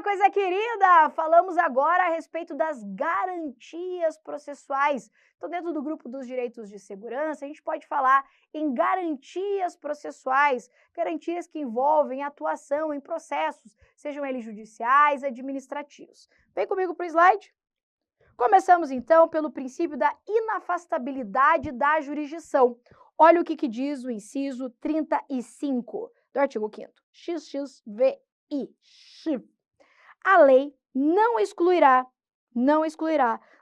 coisa querida! Falamos agora a respeito das garantias processuais. Então, dentro do grupo dos direitos de segurança, a gente pode falar em garantias processuais, garantias que envolvem atuação em processos, sejam eles judiciais, administrativos. Vem comigo para o slide. Começamos, então, pelo princípio da inafastabilidade da jurisdição. Olha o que diz o inciso 35 do artigo 5º. XXVI. A lei não excluirá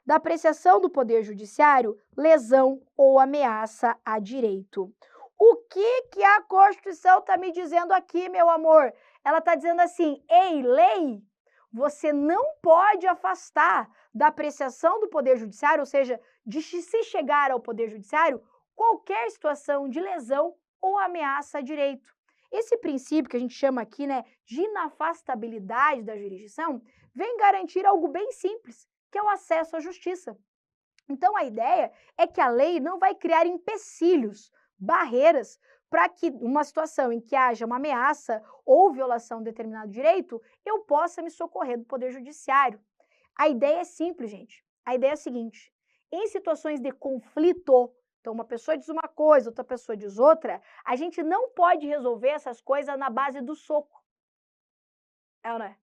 da apreciação do Poder Judiciário lesão ou ameaça a direito. O que a Constituição está me dizendo aqui, meu amor? Ela está dizendo assim, ei, lei, você não pode afastar da apreciação do Poder Judiciário, ou seja, de se chegar ao Poder Judiciário, qualquer situação de lesão ou ameaça a direito. Esse princípio que a gente chama aqui, né, de inafastabilidade da jurisdição, vem garantir algo bem simples, que é o acesso à justiça. Então, a ideia é que a lei não vai criar empecilhos, barreiras, para que uma situação em que haja uma ameaça ou violação de determinado direito, eu possa me socorrer do Poder Judiciário. A ideia é simples, gente. A ideia é a seguinte, em situações de conflito, então uma pessoa diz uma coisa, outra pessoa diz outra, a gente não pode resolver essas coisas na base do soco. É ou não é?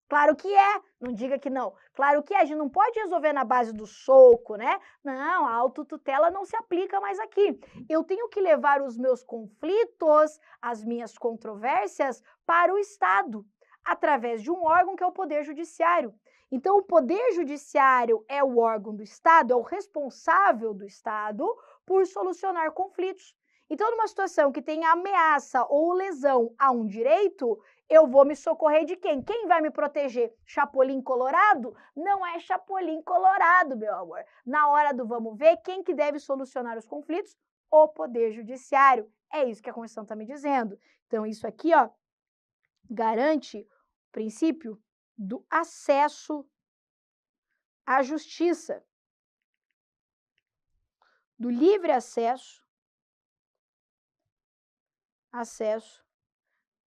Claro que é, não diga que não. Claro que é, a gente não pode resolver na base do soco, né? Não, a autotutela não se aplica mais aqui. Eu tenho que levar os meus conflitos, as minhas controvérsias para o Estado, através de um órgão que é o Poder Judiciário. Então, o Poder Judiciário é o órgão do Estado, é o responsável do Estado por solucionar conflitos. Então, numa situação que tem ameaça ou lesão a um direito, eu vou me socorrer de quem? Quem vai me proteger? Chapolin Colorado? Não é Chapolin Colorado, meu amor. Na hora do vamos ver, quem que deve solucionar os conflitos? O Poder Judiciário. É isso que a Constituição está me dizendo. Então, isso aqui, ó, garante o princípio do acesso à justiça, do livre acesso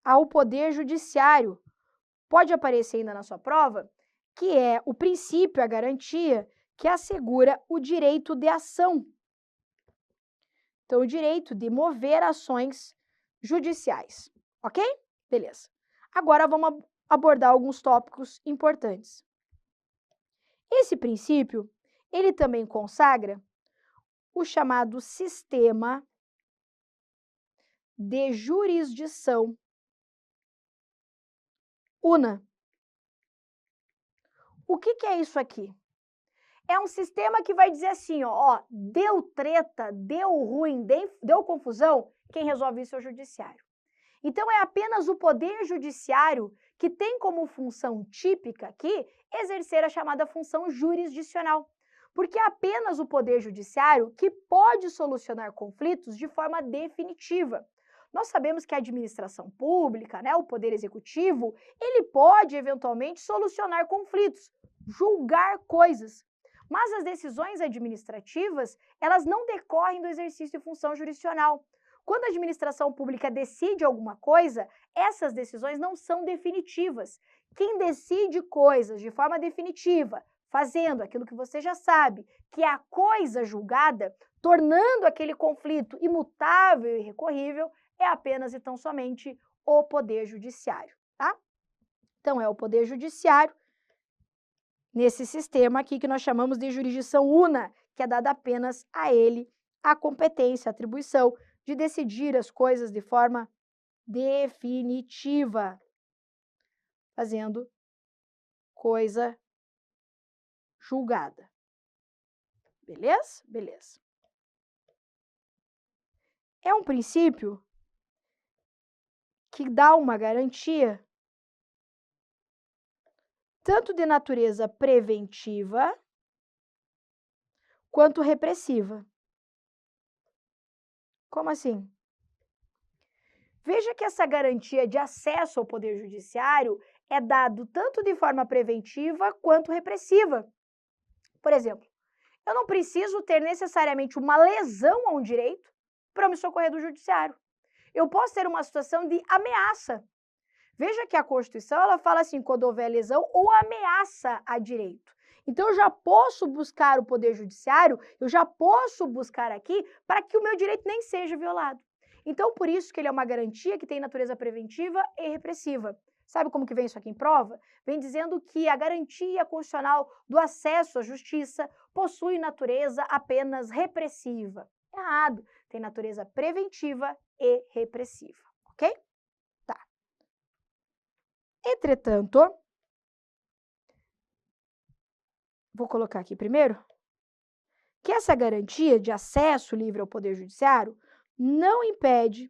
ao Poder Judiciário. Pode aparecer ainda na sua prova, que é o princípio, a garantia, que assegura o direito de ação. Então, o direito de mover ações judiciais. Ok? Beleza. Agora, vamos abordar alguns tópicos importantes. Esse princípio, ele também consagra o chamado sistema de jurisdição una. O que é isso aqui? É um sistema que vai dizer assim, ó, deu treta, deu ruim, deu confusão, quem resolve isso é o judiciário. Então, é apenas o Poder Judiciário que tem como função típica aqui exercer a chamada função jurisdicional, porque é apenas o Poder Judiciário que pode solucionar conflitos de forma definitiva. Nós sabemos que a administração pública, né, o Poder Executivo, ele pode eventualmente solucionar conflitos, julgar coisas, mas as decisões administrativas, elas não decorrem do exercício de função jurisdicional. Quando a administração pública decide alguma coisa, essas decisões não são definitivas. Quem decide coisas de forma definitiva, fazendo aquilo que você já sabe, que é a coisa julgada, tornando aquele conflito imutável e irrecorrível, é apenas e tão somente o Poder Judiciário, tá? Então, é o Poder Judiciário, nesse sistema aqui que nós chamamos de jurisdição una, que é dada apenas a ele a competência, a atribuição de decidir as coisas de forma definitiva, fazendo coisa julgada. Beleza? Beleza. É um princípio que dá uma garantia tanto de natureza preventiva quanto repressiva. Como assim? Veja que essa garantia de acesso ao Poder Judiciário é dado tanto de forma preventiva quanto repressiva. Por exemplo, eu não preciso ter necessariamente uma lesão a um direito para me socorrer do judiciário. Eu posso ter uma situação de ameaça. Veja que a Constituição, ela fala assim, quando houver lesão ou ameaça a direito. Então, eu já posso buscar o Poder Judiciário, eu já posso buscar aqui para que o meu direito nem seja violado. Então, por isso que ele é uma garantia que tem natureza preventiva e repressiva. Sabe como que vem isso aqui em prova? Vem dizendo que a garantia constitucional do acesso à justiça possui natureza apenas repressiva. Errado. Tem natureza preventiva e repressiva, ok? Tá. Entretanto, vou colocar aqui primeiro, que essa garantia de acesso livre ao Poder Judiciário não impede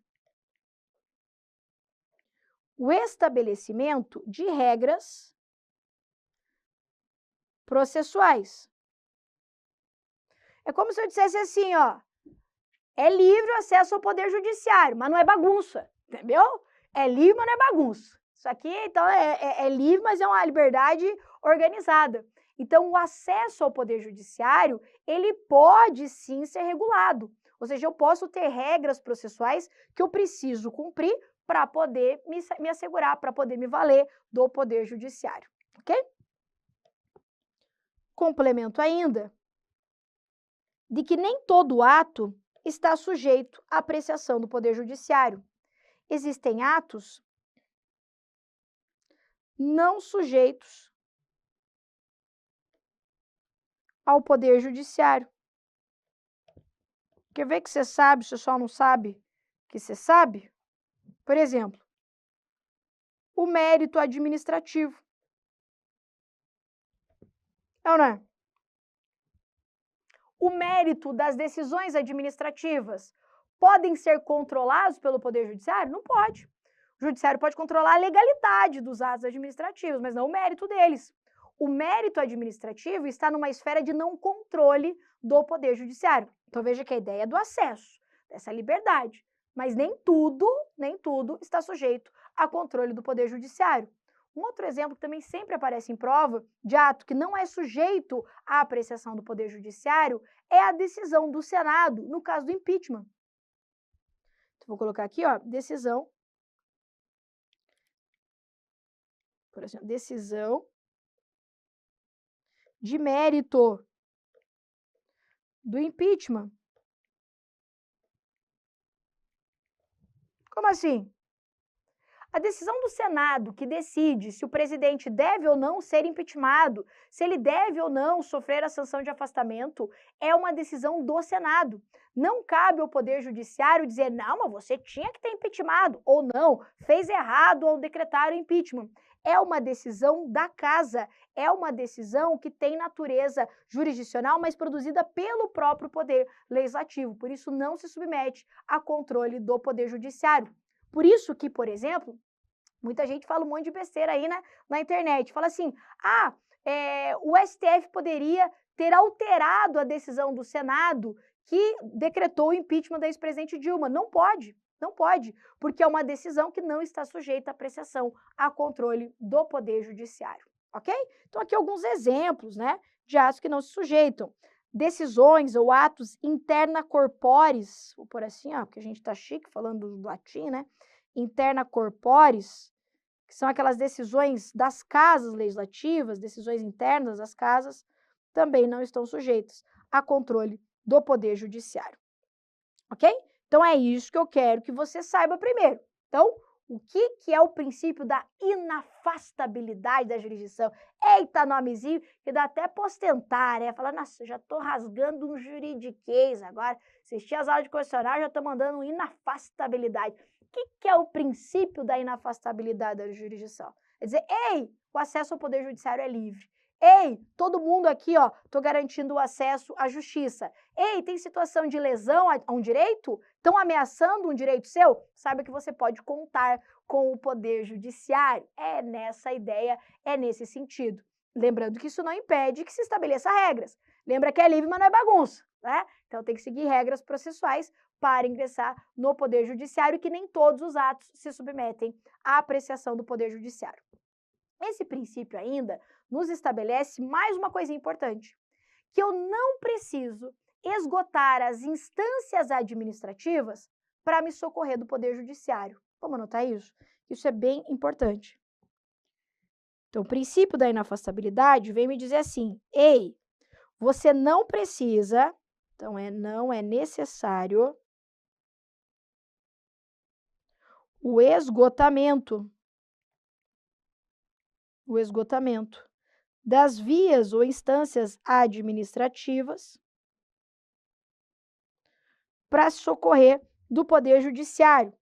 o estabelecimento de regras processuais. É como se eu dissesse assim, ó, é livre o acesso ao Poder Judiciário, mas não é bagunça, entendeu? É livre, mas não é bagunça. Isso aqui, então, é livre, mas é uma liberdade organizada. Então, o acesso ao Poder Judiciário, ele pode sim ser regulado. Ou seja, eu posso ter regras processuais que eu preciso cumprir para poder me assegurar, para poder me valer do Poder Judiciário, ok? Complemento ainda de que nem todo ato está sujeito à apreciação do Poder Judiciário. Existem atos não sujeitos ao Poder Judiciário. Quer ver que você sabe, você só não sabe que você sabe? Por exemplo, o mérito administrativo. É ou não é? O mérito das decisões administrativas podem ser controlados pelo Poder Judiciário? Não pode. O Judiciário pode controlar a legalidade dos atos administrativos, mas não o mérito deles. O mérito administrativo está numa esfera de não controle do Poder Judiciário. Então veja que a ideia é do acesso, dessa liberdade, mas nem tudo está sujeito a controle do Poder Judiciário. Um outro exemplo que também sempre aparece em prova de ato que não é sujeito à apreciação do Poder Judiciário é a decisão do Senado, no caso do impeachment. Então, vou colocar aqui, ó, decisão, por exemplo, decisão de mérito do impeachment. Como assim? A decisão do Senado que decide se o presidente deve ou não ser impeachmentado, se ele deve ou não sofrer a sanção de afastamento, é uma decisão do Senado. Não cabe ao Poder Judiciário dizer, não, mas você tinha que ter impeachmentado, ou não, fez errado ao decretar o impeachment. É uma decisão da Casa, é uma decisão que tem natureza jurisdicional, mas produzida pelo próprio Poder Legislativo. Por isso, não se submete a controle do Poder Judiciário. Por isso que, por exemplo, muita gente fala um monte de besteira aí, né, na internet. Fala assim, o STF poderia ter alterado a decisão do Senado que decretou o impeachment da ex-presidente Dilma. Não pode, não pode, porque é uma decisão que não está sujeita à apreciação, a controle do Poder Judiciário, ok? Então, aqui alguns exemplos, né, de atos que não se sujeitam. Decisões ou atos interna corporis, vou pôr assim, ó, porque a gente tá chique falando do latim, né? Interna corporis, que são aquelas decisões das casas legislativas, decisões internas das casas, também não estão sujeitas a controle do Poder Judiciário. Ok? Então, é isso que eu quero que você saiba primeiro. Então, o que é o princípio da inafastabilidade da jurisdição? Eita, nomezinho que dá até para ostentar, né? Falar, nossa, já estou rasgando um juridiquês agora. Assisti as aulas de constitucional, já estou mandando inafastabilidade. O que é o princípio da inafastabilidade da jurisdição? É dizer, ei, o acesso ao Poder Judiciário é livre. Ei, todo mundo aqui, ó, estou garantindo o acesso à justiça. Ei, tem situação de lesão a um direito? Estão ameaçando um direito seu? Saiba que você pode contar com o Poder Judiciário. É nessa ideia, é nesse sentido. Lembrando que isso não impede que se estabeleça regras. Lembra que é livre, mas não é bagunça, né? Então tem que seguir regras processuais para ingressar no Poder Judiciário, que nem todos os atos se submetem à apreciação do Poder Judiciário. Esse princípio ainda nos estabelece mais uma coisa importante, que eu não preciso esgotar as instâncias administrativas para me socorrer do Poder Judiciário. Vamos anotar isso? Isso é bem importante. Então, o princípio da inafastabilidade vem me dizer assim: ei, você não precisa, então não é necessário o esgotamento das vias ou instâncias administrativas para se socorrer do Poder Judiciário.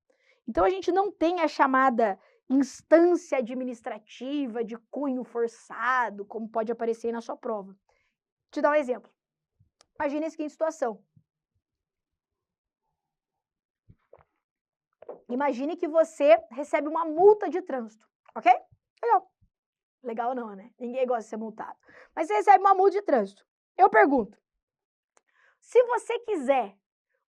Então, a gente não tem a chamada instância administrativa de cunho forçado, como pode aparecer aí na sua prova. Vou te dar um exemplo. Imagine a seguinte situação. Imagine que você recebe uma multa de trânsito, ok? Legal. Legal não, né? Ninguém gosta de ser multado. Mas você recebe uma multa de trânsito. Eu pergunto, se você quiser,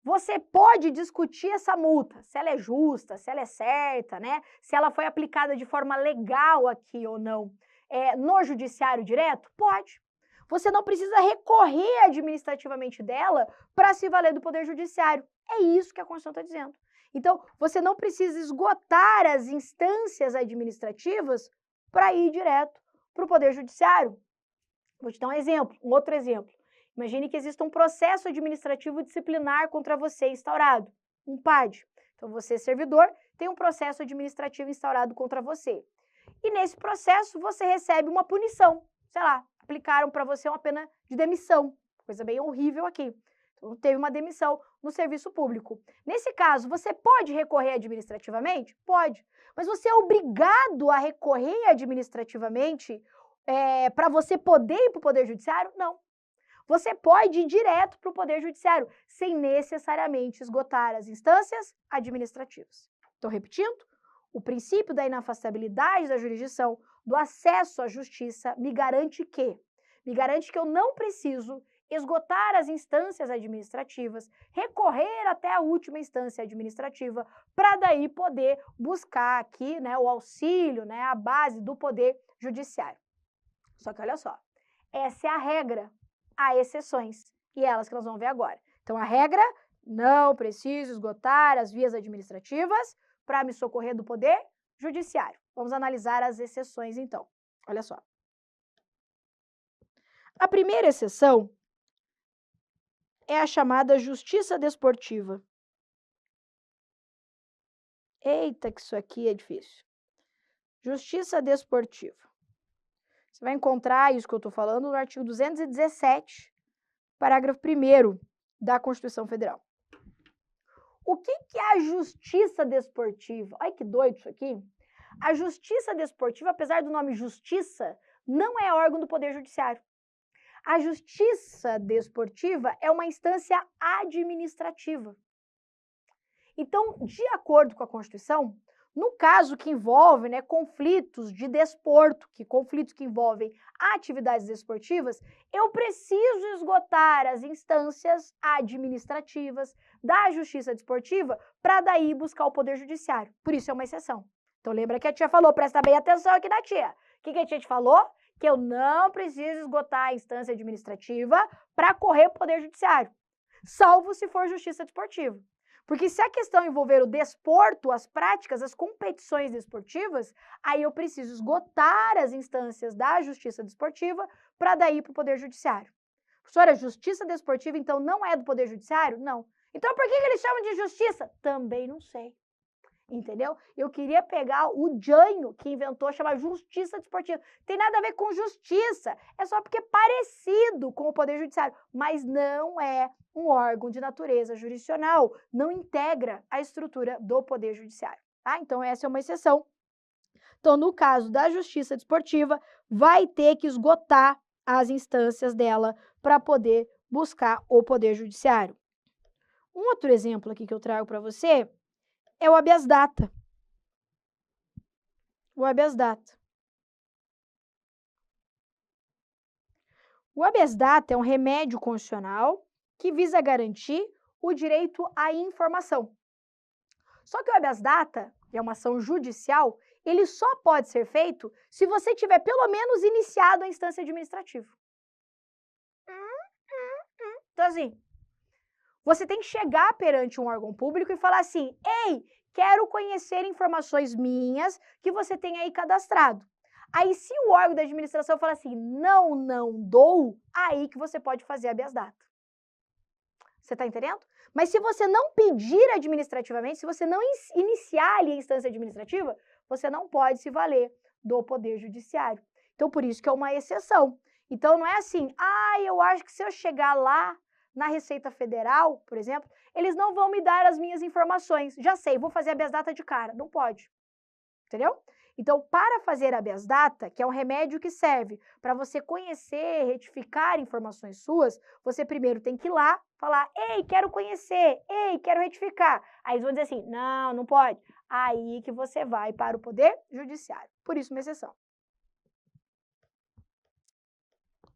você pode discutir essa multa, se ela é justa, se ela é certa, né? Se ela foi aplicada de forma legal aqui ou não, no judiciário direto? Pode. Você não precisa recorrer administrativamente dela para se valer do Poder Judiciário. É isso que a Constituição está dizendo. Então, você não precisa esgotar as instâncias administrativas para ir direto para o Poder Judiciário. Vou te dar um outro exemplo. Imagine que exista um processo administrativo disciplinar contra você instaurado, um PAD. Então, você, servidor, tem um processo administrativo instaurado contra você. E nesse processo, você recebe uma punição. Sei lá, aplicaram para você uma pena de demissão. Coisa bem horrível aqui. Então, teve uma demissão no serviço público. Nesse caso, você pode recorrer administrativamente? Pode. Mas você é obrigado a recorrer administrativamente para você poder ir para o Poder Judiciário? Não. Você pode ir direto para o Poder Judiciário, sem necessariamente esgotar as instâncias administrativas. Estou repetindo? O princípio da inafastabilidade da jurisdição, do acesso à justiça, me garante que eu não preciso esgotar as instâncias administrativas, recorrer até a última instância administrativa, para daí poder buscar aqui, né, o auxílio, né, a base do Poder Judiciário. Só que olha só, essa é a regra. Há exceções, e elas que nós vamos ver agora. Então, a regra, não preciso esgotar as vias administrativas para me socorrer do Poder Judiciário. Vamos analisar as exceções, então. Olha só. A primeira exceção é a chamada justiça desportiva. Eita, que isso aqui é difícil. Justiça desportiva. Você vai encontrar isso que eu estou falando no artigo 217, parágrafo 1º da Constituição Federal. O que é a justiça desportiva? Olha que doido isso aqui. A justiça desportiva, apesar do nome justiça, não é órgão do Poder Judiciário. A justiça desportiva é uma instância administrativa. Então, de acordo com a Constituição, no caso que envolve, né, conflitos de desporto, conflitos que envolvem atividades desportivas, eu preciso esgotar as instâncias administrativas da justiça desportiva para daí buscar o Poder Judiciário. Por isso é uma exceção. Então lembra que a tia falou, presta bem atenção aqui na tia. O que a tia te falou? Que eu não preciso esgotar a instância administrativa para correr para o Poder Judiciário, salvo se for justiça desportiva. Porque se a questão envolver o desporto, as práticas, as competições desportivas, aí eu preciso esgotar as instâncias da justiça desportiva para daí ir para o Poder Judiciário. Professora, a justiça desportiva, então, não é do Poder Judiciário? Não. Então, por que eles chamam de justiça? Também não sei. Entendeu? Eu queria pegar o Jânio, que inventou chamar justiça desportiva. Tem nada a ver com justiça. É só porque é parecido com o Poder Judiciário, mas não é um órgão de natureza jurisdicional, não integra a estrutura do Poder Judiciário. Tá? Então, essa é uma exceção. Então, no caso da justiça desportiva, vai ter que esgotar as instâncias dela para poder buscar o Poder Judiciário. Um outro exemplo aqui que eu trago para você é o habeas data. O habeas data. O habeas data é um remédio constitucional que visa garantir o direito à informação. Só que o habeas data, que é uma ação judicial, ele só pode ser feito se você tiver pelo menos iniciado a instância administrativa. Então, assim, você tem que chegar perante um órgão público e falar assim, ei, quero conhecer informações minhas que você tem aí cadastrado. Aí, se o órgão da administração fala assim, não dou, aí que você pode fazer habeas data. Você está entendendo? Mas se você não pedir administrativamente, se você não iniciar ali a instância administrativa, você não pode se valer do Poder Judiciário. Então, por isso que é uma exceção. Então, não é assim, eu acho que se eu chegar lá na Receita Federal, por exemplo, eles não vão me dar as minhas informações. Já sei, vou fazer habeas data de cara. Não pode. Entendeu? Então, para fazer habeas data, que é um remédio que serve para você conhecer, retificar informações suas, você primeiro tem que ir lá, falar, ei, quero conhecer, ei, quero retificar. Aí eles vão dizer assim, não pode. Aí que você vai para o Poder Judiciário. Por isso, uma exceção.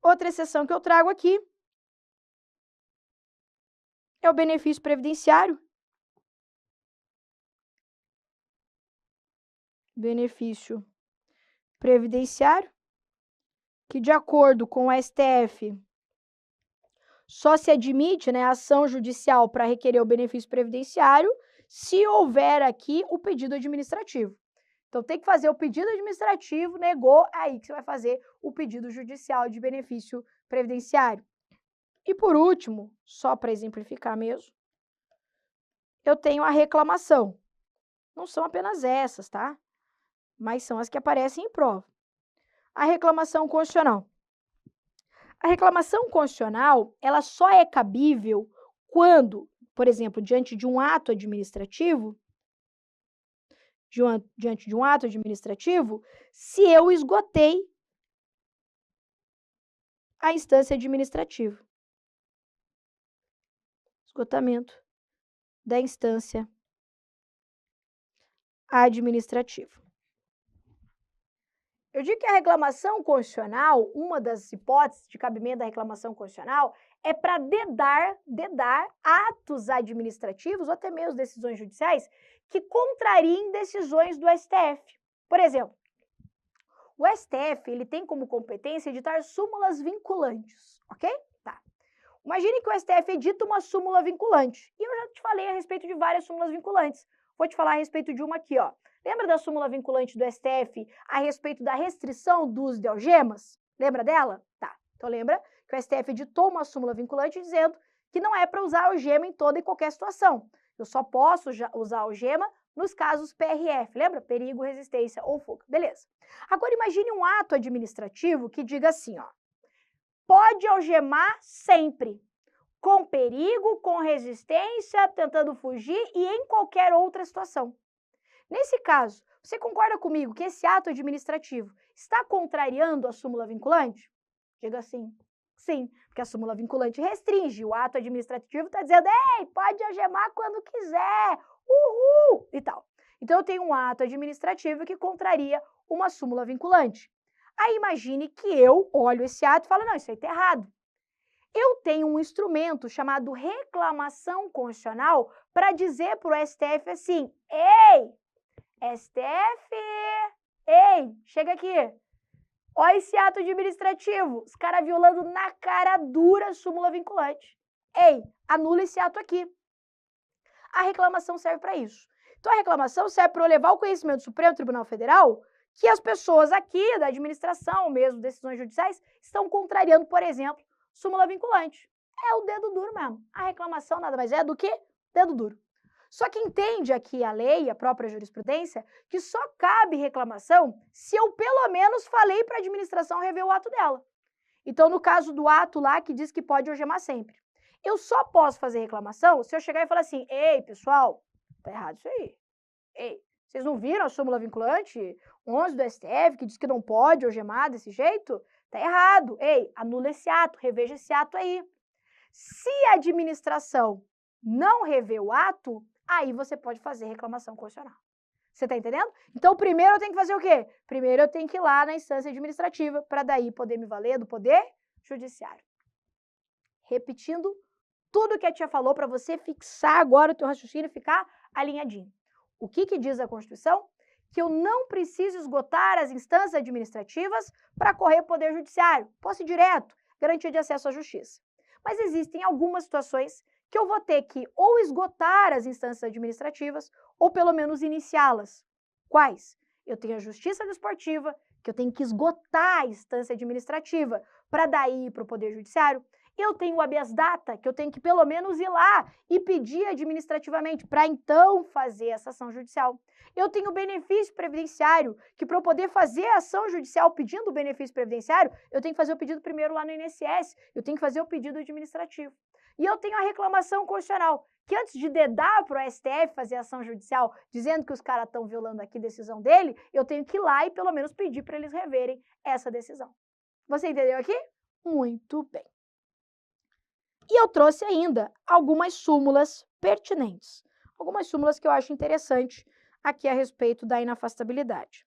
Outra exceção que eu trago aqui é o benefício previdenciário. Benefício previdenciário, que de acordo com o STF, só se admite, né, ação judicial para requerer o benefício previdenciário se houver aqui o pedido administrativo. Então, tem que fazer o pedido administrativo, negou, aí que você vai fazer o pedido judicial de benefício previdenciário. E por último, só para exemplificar mesmo, eu tenho a reclamação. Não são apenas essas, tá? Mas são as que aparecem em prova. A reclamação constitucional. A reclamação constitucional, ela só é cabível quando, por exemplo, diante de um ato administrativo, se eu esgotei a instância administrativa. Esgotamento da instância administrativa. Eu digo que a reclamação constitucional, uma das hipóteses de cabimento da reclamação constitucional, é para dedar atos administrativos, ou até mesmo decisões judiciais, que contrariem decisões do STF. Por exemplo, o STF ele tem como competência editar súmulas vinculantes, ok? Tá. Imagine que o STF edita uma súmula vinculante. E eu já te falei a respeito de várias súmulas vinculantes. Vou te falar a respeito de uma aqui, ó. Lembra da súmula vinculante do STF a respeito da restrição do uso de algemas? Lembra dela? Tá. Então lembra que o STF editou uma súmula vinculante dizendo que não é para usar algema em toda e qualquer situação. Eu só posso usar algema nos casos PRF. Lembra? Perigo, resistência ou fuga. Beleza. Agora imagine um ato administrativo que diga assim, ó. Pode algemar sempre, com perigo, com resistência, tentando fugir e em qualquer outra situação. Nesse caso, você concorda comigo que esse ato administrativo está contrariando a súmula vinculante? Diga sim. Sim, porque a súmula vinculante restringe, o ato administrativo está dizendo, ei, pode algemar quando quiser, uhul, e tal. Então, eu tenho um ato administrativo que contraria uma súmula vinculante. Aí, imagine que eu olho esse ato e falo, não, isso aí está errado. Eu tenho um instrumento chamado reclamação constitucional para dizer para o STF assim, ei, STF, ei, chega aqui. Olha esse ato administrativo, os caras violando na cara dura a súmula vinculante. Ei, anula esse ato aqui. A reclamação serve para isso. Então, a reclamação serve para eu levar o conhecimento do Supremo Tribunal Federal que as pessoas aqui da administração, mesmo decisões judiciais, estão contrariando, por exemplo, súmula vinculante. É o dedo duro mesmo. A reclamação nada mais é do que dedo duro. Só que entende aqui a lei, a própria jurisprudência, que só cabe reclamação se eu pelo menos falei para a administração rever o ato dela. Então, no caso do ato lá que diz que pode algemar sempre, eu só posso fazer reclamação se eu chegar e falar assim, ei, pessoal, tá errado isso aí. Ei, vocês não viram a súmula vinculante 11 do STF que diz que não pode algemar desse jeito? Tá errado. Ei, anula esse ato, reveja esse ato aí. Se a administração não rever o ato, aí você pode fazer reclamação constitucional. Você está entendendo? Então, primeiro eu tenho que fazer o quê? Primeiro eu tenho que ir lá na instância administrativa para daí poder me valer do Poder Judiciário. Repetindo tudo que a tia falou para você fixar agora o teu raciocínio e ficar alinhadinho. O que diz a Constituição? Que eu não preciso esgotar as instâncias administrativas para correr o Poder Judiciário. Posso ir direto, garantia de acesso à justiça. Mas existem algumas situações que eu vou ter que ou esgotar as instâncias administrativas ou pelo menos iniciá-las. Quais? Eu tenho a Justiça Desportiva, que eu tenho que esgotar a instância administrativa para daí ir para o Poder Judiciário. Eu tenho o habeas data, que eu tenho que pelo menos ir lá e pedir administrativamente para então fazer essa ação judicial. Eu tenho o benefício previdenciário, que para eu poder fazer a ação judicial pedindo o benefício previdenciário, eu tenho que fazer o pedido primeiro lá no INSS, eu tenho que fazer o pedido administrativo. E eu tenho a reclamação constitucional, que antes de dedar para o STF fazer ação judicial, dizendo que os caras estão violando aqui a decisão dele, eu tenho que ir lá e pelo menos pedir para eles reverem essa decisão. Você entendeu aqui? Muito bem. E eu trouxe ainda algumas súmulas pertinentes, algumas súmulas que eu acho interessante aqui a respeito da inafastabilidade.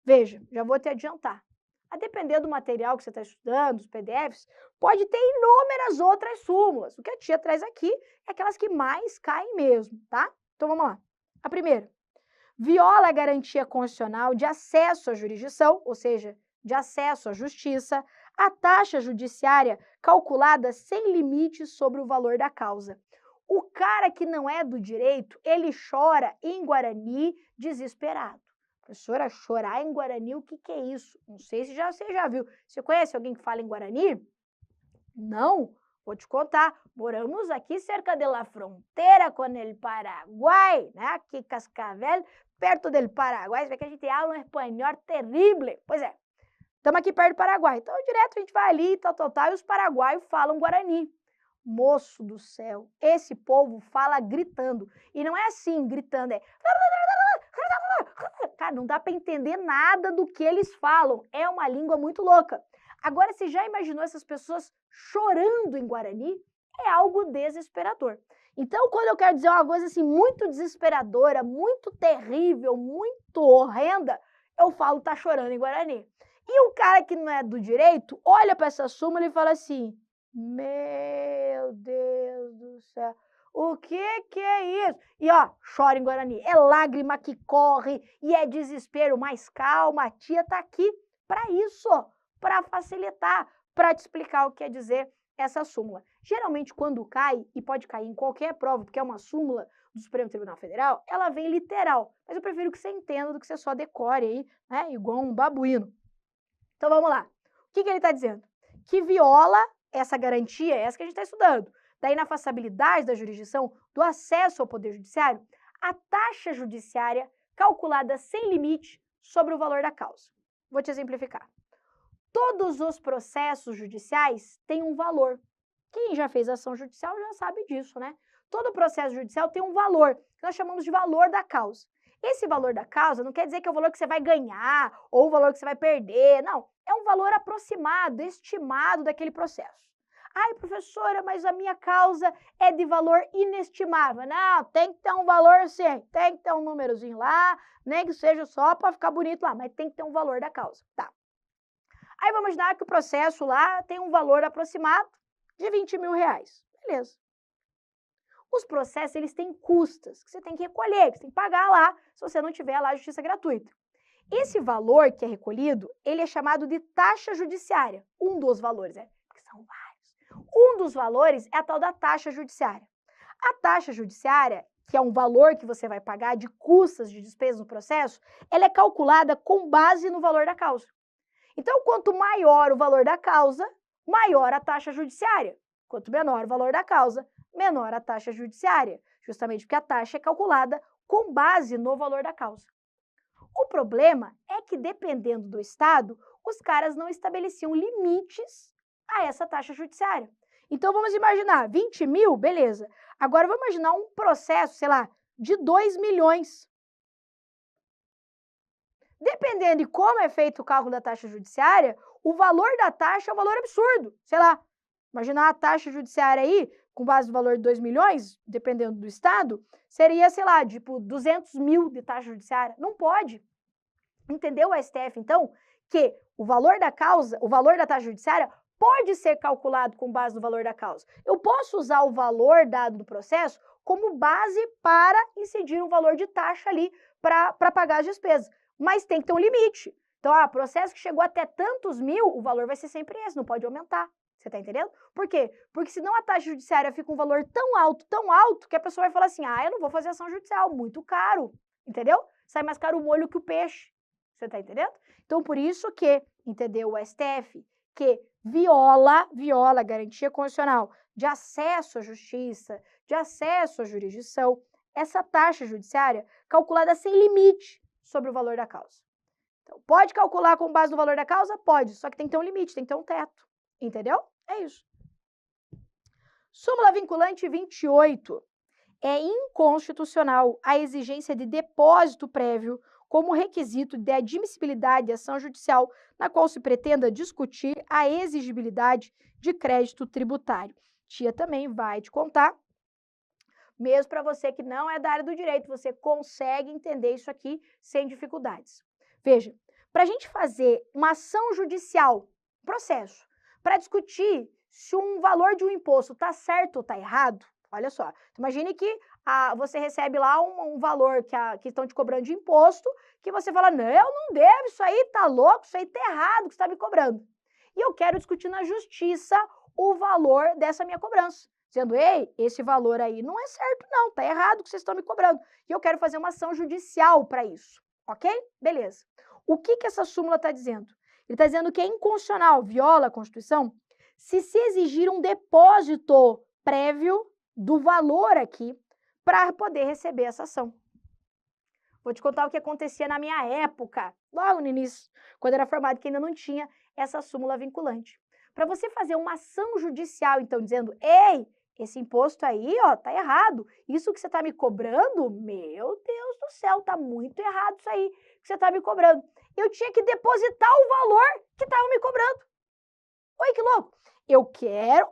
Veja, já vou te adiantar. A depender do material que você está estudando, os PDFs, pode ter inúmeras outras súmulas. O que a tia traz aqui é aquelas que mais caem mesmo, tá? Então vamos lá. A primeira, viola a garantia constitucional de acesso à jurisdição, ou seja, de acesso à justiça, a taxa judiciária calculada sem limites sobre o valor da causa. O cara que não é do direito, ele chora em Guarani desesperado. Professora, chorar em Guarani, o que é isso? Não sei se você já viu. Você conhece alguém que fala em Guarani? Não? Vou te contar. Moramos aqui cerca da fronteira com o Paraguai, né? Aqui em Cascavel, perto do Paraguai. Você vê que a gente habla um espanhol terrível. Pois é. Estamos aqui perto do Paraguai. Então, direto a gente vai ali, tal, e os paraguaios falam Guarani. Moço do céu, esse povo fala gritando. E não é assim, gritando, é... Cara, não dá para entender nada do que eles falam. É uma língua muito louca. Agora, você já imaginou essas pessoas chorando em Guarani? É algo desesperador. Então, quando eu quero dizer uma coisa assim muito desesperadora, muito terrível, muito horrenda, eu falo tá chorando em Guarani. E o cara que não é do direito olha para essa súmula e fala assim: meu Deus do céu, o que é isso? E ó, chora em Guarani, é lágrima que corre e é desespero, mas calma, a tia tá aqui para isso, para facilitar, para te explicar o que quer dizer essa súmula. Geralmente quando cai, e pode cair em qualquer prova, porque é uma súmula do Supremo Tribunal Federal, ela vem literal, mas eu prefiro que você entenda do que você só decore aí, né, igual um babuíno. Então vamos lá, o que ele está dizendo? Que viola essa garantia, essa que a gente está estudando, da inafastabilidade da jurisdição, do acesso ao Poder Judiciário, a taxa judiciária calculada sem limite sobre o valor da causa. Vou te exemplificar. Todos os processos judiciais têm um valor. Quem já fez ação judicial já sabe disso, né? Todo processo judicial tem um valor, que nós chamamos de valor da causa. Esse valor da causa não quer dizer que é o valor que você vai ganhar ou o valor que você vai perder, não. É um valor aproximado, estimado daquele processo. Ai, professora, mas a minha causa é de valor inestimável. Não, tem que ter um valor sim, tem que ter um númerozinho lá, nem que seja só para ficar bonito lá, mas tem que ter um valor da causa. Tá. Aí vamos imaginar que o processo lá tem um valor aproximado de 20 mil reais. Beleza. Os processos, eles têm custas, que você tem que recolher, que você tem que pagar lá, se você não tiver lá a justiça gratuita. Esse valor que é recolhido, ele é chamado de taxa judiciária. Um dos valores, porque são vários. Um dos valores é a tal da taxa judiciária. A taxa judiciária, que é um valor que você vai pagar de custas de despesas no processo, ela é calculada com base no valor da causa. Então, quanto maior o valor da causa, maior a taxa judiciária. Quanto menor o valor da causa, menor a taxa judiciária, justamente porque a taxa é calculada com base no valor da causa. O problema é que, dependendo do estado, os caras não estabeleciam limites a essa taxa judiciária. Então, vamos imaginar, 20 mil, beleza. Agora, vamos imaginar um processo, sei lá, de 2 milhões. Dependendo de como é feito o cálculo da taxa judiciária, o valor da taxa é um valor absurdo. Sei lá, imaginar a taxa judiciária aí, com base no valor de 2 milhões, dependendo do estado, seria, sei lá, tipo 200 mil de taxa judiciária. Não pode. Entendeu o STF, então, que o valor da causa, o valor da taxa judiciária pode ser calculado com base no valor da causa. Eu posso usar o valor dado do processo como base para incidir um valor de taxa ali para pagar as despesas. Mas tem que ter um limite. Então, processo que chegou até tantos mil, o valor vai ser sempre esse, não pode aumentar. Você tá entendendo? Por quê? Porque senão a taxa judiciária fica um valor tão alto, que a pessoa vai falar assim, eu não vou fazer ação judicial, muito caro, entendeu? Sai mais caro o molho que o peixe. Você tá entendendo? Então, por isso que, entendeu, o STF, que viola a garantia constitucional de acesso à justiça, de acesso à jurisdição, essa taxa judiciária calculada sem limite sobre o valor da causa. Então, pode calcular com base no valor da causa? Pode, só que tem que ter um limite, tem que ter um teto. Entendeu? É isso. Súmula vinculante 28. É inconstitucional a exigência de depósito prévio como requisito de admissibilidade de ação judicial na qual se pretenda discutir a exigibilidade de crédito tributário. Tia também vai te contar, mesmo para você que não é da área do direito, você consegue entender isso aqui sem dificuldades. Veja, para a gente fazer uma ação judicial, processo, para discutir se um valor de um imposto está certo ou está errado, olha só, imagine que você recebe lá um valor que estão te cobrando de imposto, que você fala, não devo, isso aí tá louco, isso aí tá errado que você está me cobrando. E eu quero discutir na justiça o valor dessa minha cobrança, dizendo, ei, esse valor aí não é certo não, tá errado que vocês estão me cobrando. E eu quero fazer uma ação judicial para isso, ok? Beleza. O que essa súmula está dizendo? Ele está dizendo que é inconstitucional, viola a Constituição, se exigir um depósito prévio do valor aqui para poder receber essa ação. Vou te contar o que acontecia na minha época, logo no início, quando era formado, que ainda não tinha essa súmula vinculante. Para você fazer uma ação judicial, então, dizendo, ei, esse imposto aí, ó, tá errado. Isso que você tá me cobrando, meu Deus do céu, tá muito errado isso aí que você tá me cobrando. Eu tinha que depositar o valor que estavam me cobrando. Oi, que louco.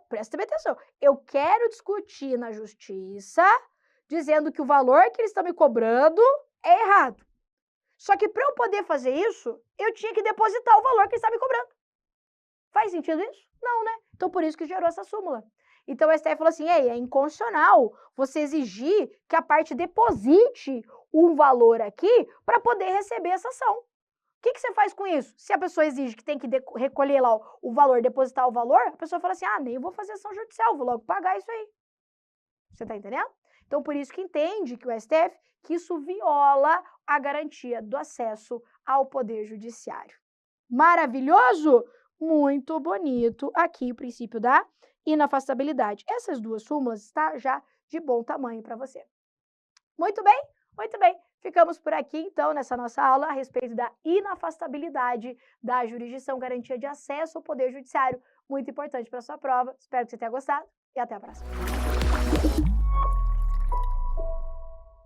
Presta bem atenção, eu quero discutir na justiça, dizendo que o valor que eles estão me cobrando é errado. Só que para eu poder fazer isso, eu tinha que depositar o valor que eles estavam me cobrando. Faz sentido isso? Não, né? Então, por isso que gerou essa súmula. Então, o STF falou assim, ei, é inconstitucional você exigir que a parte deposite um valor aqui para poder receber essa ação. O que você faz com isso? Se a pessoa exige que tem que recolher lá o valor, depositar o valor, a pessoa fala assim, nem vou fazer ação judicial, vou logo pagar isso aí. Você tá entendendo? Então, por isso que entende que o STF, que isso viola a garantia do acesso ao Poder Judiciário. Maravilhoso? Muito bonito aqui o princípio da inafastabilidade. Essas duas súmulas estão já de bom tamanho para você. Muito bem, muito bem. Ficamos por aqui, então, nessa nossa aula a respeito da inafastabilidade da jurisdição, garantia de acesso ao Poder Judiciário. Muito importante para a sua prova. Espero que você tenha gostado e até a próxima.